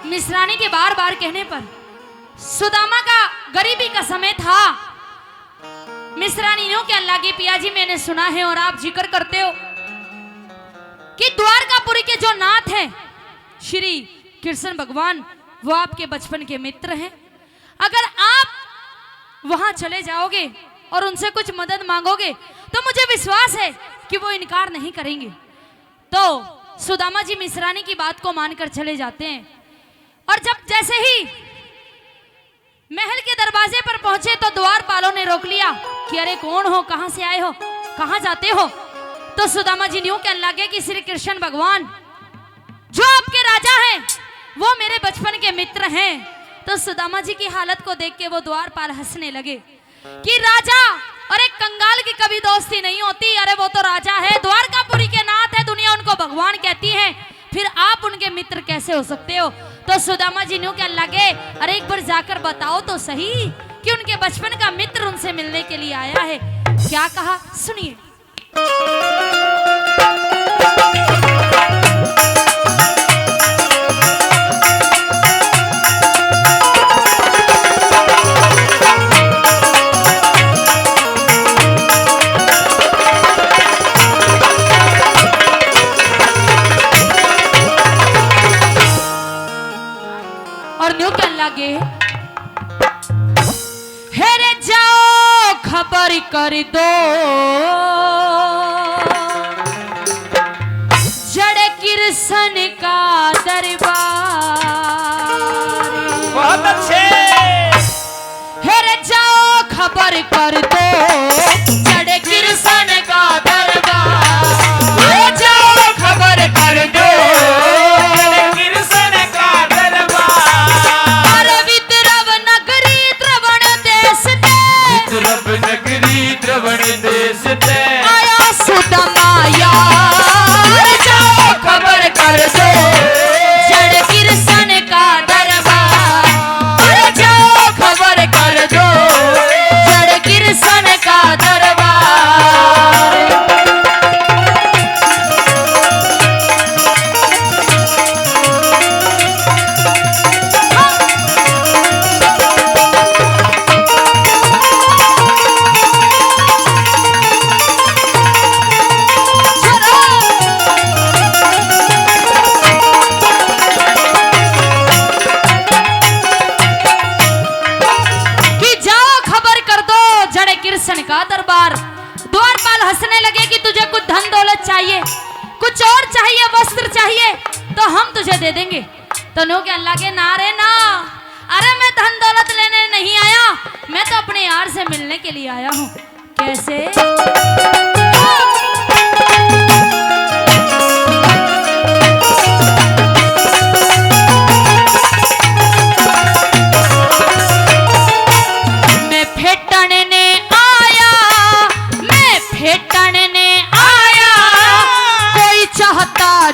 मिश्रानी के बार बार कहने पर सुदामा का गरीबी का समय था। मिश्रानी यूं कहने लगी, पिया जी मैंने सुना है और आप जिक्र करते हो कि द्वारकापुरी के जो नाथ हैं श्री कृष्ण भगवान, वो आपके बचपन के मित्र हैं। अगर आप वहां चले जाओगे और उनसे कुछ मदद मांगोगे तो मुझे विश्वास है कि वो इनकार नहीं करेंगे। तो सुदामा जी मिश्रानी की बात को मानकर चले जाते हैं। और जब जैसे ही महल के दरवाजे पर पहुंचे तो द्वारपालों ने रोक लिया कि अरे कौन हो, कहां से आए हो, कहां जाते हो। तो सुदामा जी यूं कहने लगे कि श्री कृष्ण भगवान जो आपके राजा हैं वो मेरे बचपन के मित्र हैं। तो सुदामा जी की हालत को देख के वो द्वारपाल हंसने लगे कि राजा और एक कंगाल की कभी दोस्ती नहीं होती। अरे वो तो राजा है, द्वारकापुरी के नाथ है, दुनिया उनको भगवान कहती है, फिर आप उनके मित्र कैसे हो सकते हो। तो सुदामा जी न्यू कहने लगे, अरे एक बार जाकर बताओ तो सही कि उनके बचपन का मित्र उनसे मिलने के लिए आया है। क्या कहा सुनिए। हेरे जाओ खबर कर दो जड़ कृष्ण का दरबार। बहुत अच्छे। हेरे जाओ खबर कर दो जड़ कृष्ण का दरबार। हेरे जाओ खबर कर दो आया सुदामा यार, जाओ खबर कर दो जड़ कृष्ण का दरबार। जाओ खबर कर दो जड़ कृष्ण का दरबार। का दरबार। द्वारपाल हंसने लगे कि तुझे कुछ धन दौलत चाहिए, कुछ और चाहिए, वस्त्र चाहिए तो हम तुझे दे देंगे। तो नो कहने लगे, ना रे ना, अरे मैं धन दौलत लेने नहीं आया, मैं तो अपने यार से मिलने के लिए आया हूँ। कैसे?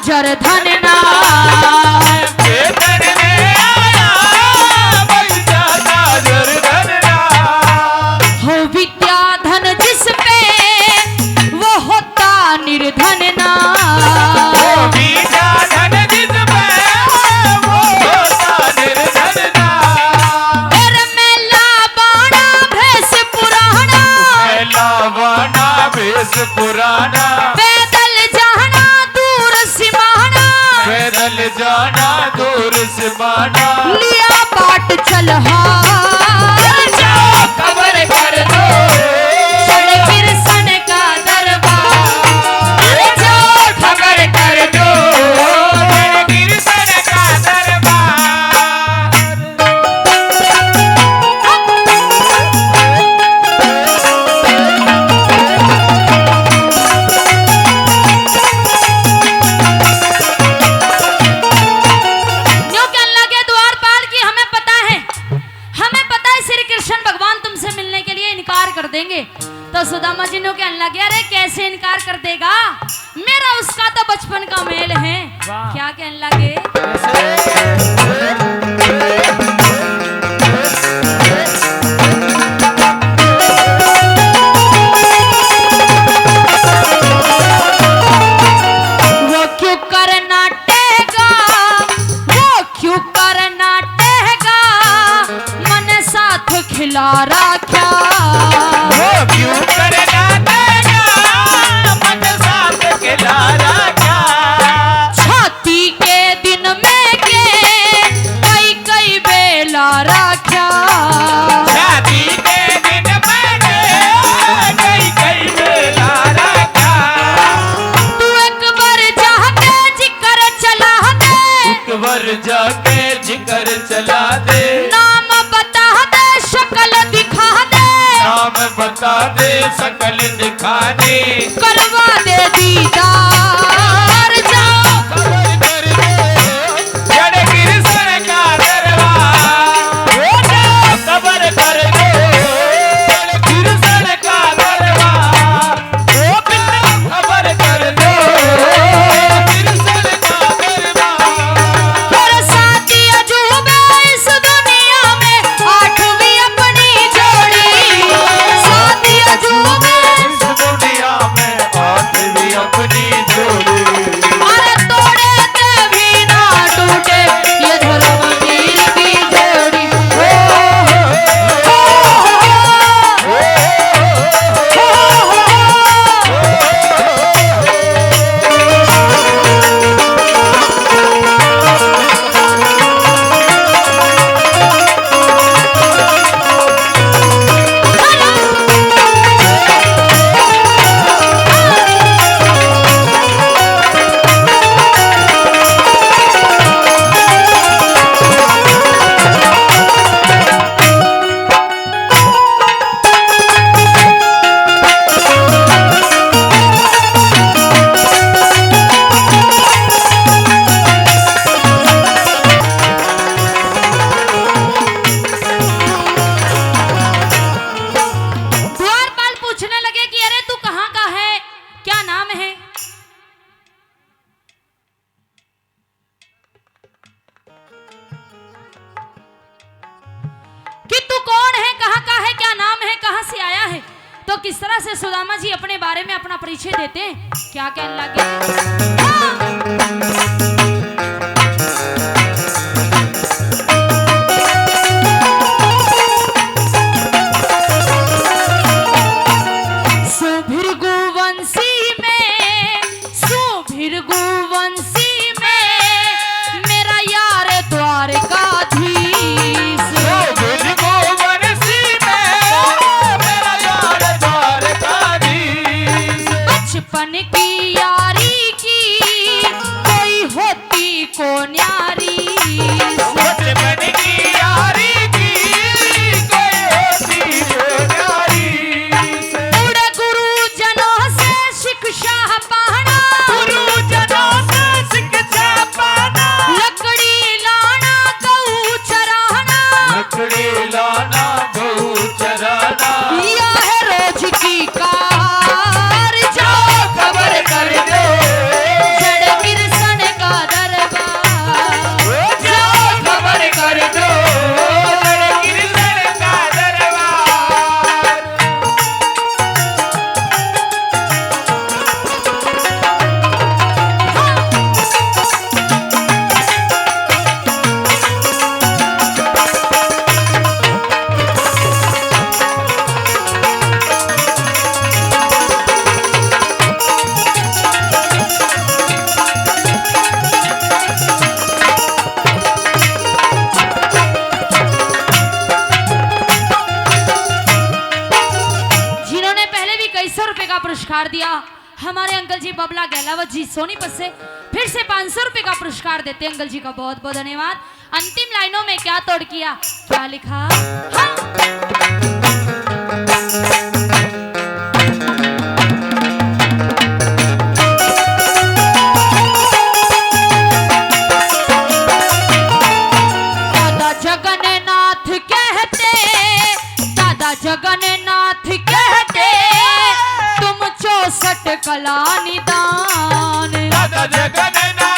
जर धन ना हो विद्या धन जिस पे वो होता निर्धन ना। हो विद्या धन जिस पे वो होता निर्धन ना। और मेला बाणा भेष पुराना, मेला बाणा भेष पुराना। पैदल जाना दूर से बाना, लिया बाट चल जाओ खबर कर दो जड़ कृष्ण का दरबार। जाओ खबर कर दो जड़ कृष्ण का दरबार। देंगे। तो सुदामा जी ने कहने लगे, अरे कैसे इनकार कर देगा, मेरा उसका तो बचपन का मेल है। क्या कहने लगे? वो क्यों करना टेगा, वो क्यों करना बेला राख्या। वो क्यों करना तेरा मन साथ के लारा क्या। छाती के दिन में के कई कई बेला राख्या। शादी के दिन मैंने कई कई बेला रखा। तू एक बार जाके जिक्र चला दे। एक बार जाके जिक्र चला दे। नाम बता दे शक्ल दिखा दे। नाम बता दे शकल दिखा दे। करवा दे दीदार जाओ। खबर कर दे जड़ कृष्ण का दरबार। हो जाओ खबर कर दे जड़ कृष्ण का दरबार। ओ बिल्ला खबर कर दे कृष्ण का दरबार। और साथी अजूबे इस दुनिया में आठवीं अपनी जोड़ी। साथी अजूबे इस दुनिया में आठवीं अपनी जोड़ी। अरे तोड़े ते भी ना टूटे ये धर्मवीर की जोड़ी। हो, द्वारपाल पूछने लगे कि अरे तू कहाँ का है, क्या नाम है। कि तू कौन है, कहाँ का है, क्या नाम है, कहाँ से आया है। तो किस तरह से सुदामा जी अपने बारे में अपना परिचय देते हैं, क्या कहने लगे। हाँ। सुभृगुवंशी में, सुभृगुवंशी में मेरा यार द्वारकाधीश। गोवंशी में मेरा यार द्वारकाधीश। बचपन की यारी की कोई होती को न्यारी। बचपन की यारी की कोई होती हो न्यारी। उड़े गुरुजनों से शिक्षा पाना। गुरुजनों से शिक्षा पाना। लकड़ी लाना गऊ चराना। लकड़ी लाना गऊ चराना। या है रोज की कार जाओ खबर कर दे जड़ कृष्ण का दरबार। जाओ खबर कर दो जड़ कृष्ण का दरबार। जिन्होंने पहले भी कई 100 रुपए का पुरस्कार दिया, हमारे अंकल जी बबला गहलावत जी सोनीपत से फिर से 500 रुपए का पुरस्कार देते हैं। अंकल जी का बहुत बहुत धन्यवाद। अंतिम लाइनों में क्या तोड़ किया, क्या लिखा। हाँ। दादा जगन्नाथ कहते, दादा जगन्नाथ कहते तुम 64 कला निदान। दादा जगन्नाथ